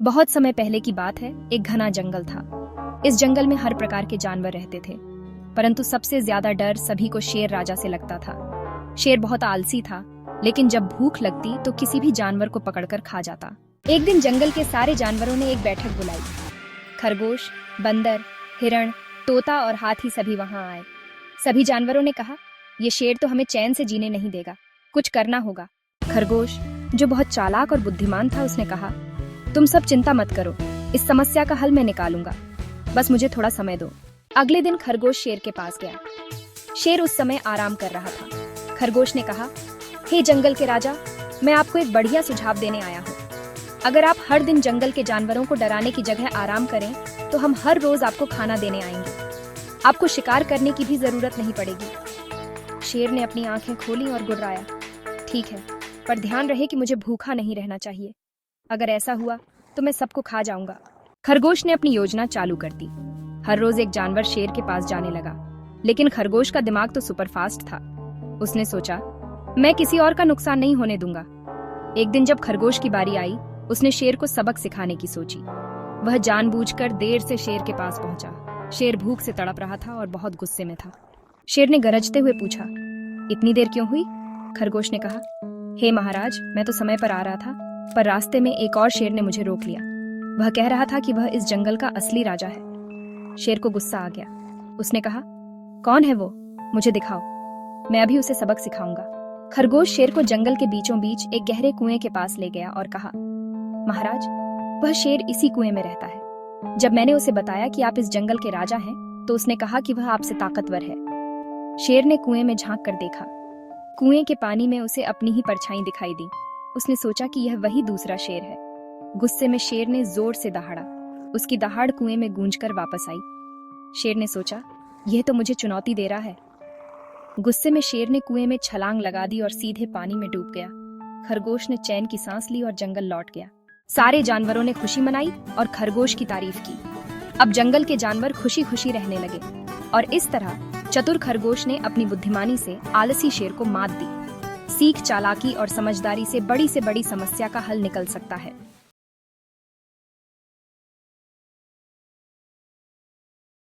बहुत समय पहले की बात है। एक घना जंगल था। इस जंगल में हर प्रकार के जानवर रहते थे, परंतु सबसे ज्यादा डर सभी को शेर राजा से लगता था। शेर बहुत आलसी था, लेकिन जब भूख लगती तो किसी भी जानवर को पकड़कर खा जाता। एक दिन जंगल के सारे जानवरों ने एक बैठक बुलाई। खरगोश, बंदर, हिरण, तोता और हाथी सभी वहां आए। सभी जानवरों ने कहा, ये शेर तो हमें चैन से जीने नहीं देगा, कुछ करना होगा। खरगोश, जो बहुत चालाक और बुद्धिमान था, उसने कहा, तुम सब चिंता मत करो, इस समस्या का हल मैं निकालूंगा, बस मुझे थोड़ा समय दो। अगले दिन खरगोश शेर के पास गया। शेर उस समय आराम कर रहा था। खरगोश ने कहा, हे जंगल के राजा, मैं आपको एक बढ़िया सुझाव देने आया हूँ। अगर आप हर दिन जंगल के जानवरों को डराने की जगह आराम करें, तो हम हर रोज आपको खाना देने आएंगे। आपको शिकार करने की भी जरूरत नहीं पड़ेगी। शेर ने अपनी आंखें खोली और गुर्राया, ठीक है, पर ध्यान रहे कि मुझे भूखा नहीं रहना चाहिए। अगर ऐसा हुआ तो मैं सबको खा जाऊंगा। खरगोश ने अपनी योजना चालू कर दी। हर रोज एक जानवर शेर के पास जाने लगा, लेकिन खरगोश का दिमाग तो सुपरफास्ट था। उसने सोचा, मैं किसी और का नुकसान नहीं होने दूंगा। एक दिन जब खरगोश की बारी आई, उसने शेर को सबक सिखाने की सोची। वह जानबूझकर देर से शेर के पास पहुंचा। शेर भूख से तड़प रहा था और बहुत गुस्से में था। शेर ने गरजते हुए पूछा, इतनी देर क्यों हुई? खरगोश ने कहा, हे महाराज, मैं तो समय पर आ रहा था, पर रास्ते में एक और शेर ने मुझे रोक लिया। वह कह रहा था कि वह इस जंगल का असली राजा है। शेर को गुस्सा आ गया। उसने कहा, कौन है वो? मुझे दिखाओ, मैं अभी उसे सबक सिखाऊंगा। खरगोश शेर को जंगल के बीचों बीच एक गहरे कुएं के पास ले गया और कहा, महाराज, वह शेर इसी कुएं में रहता है। जब मैंने उसे बताया कि आप इस जंगल के राजा हैं, तो उसने कहा कि वह आपसे ताकतवर है। शेर ने कुएं में झांक कर देखा। कुएं के पानी में उसे अपनी ही परछाई दिखाई दी। उसने सोचा कि यह वही दूसरा शेर है। गुस्से में शेर ने जोर से दहाड़ा। उसकी दहाड़ कुएं में गूंजकर वापस आई। शेर ने सोचा, यह तो मुझे चुनौती दे रहा है। गुस्से में शेर ने कुएं में छलांग लगा दी और सीधे पानी में डूब गया। खरगोश ने चैन की सांस ली और जंगल लौट गया। सारे जानवरों ने खुशी मनाई और खरगोश की तारीफ की। अब जंगल के जानवर खुशी खुशी रहने लगे और इस तरह चतुर खरगोश ने अपनी बुद्धिमानी से आलसी शेर को मात दी। सीख, चालाकी और समझदारी से बड़ी समस्या का हल निकल सकता है।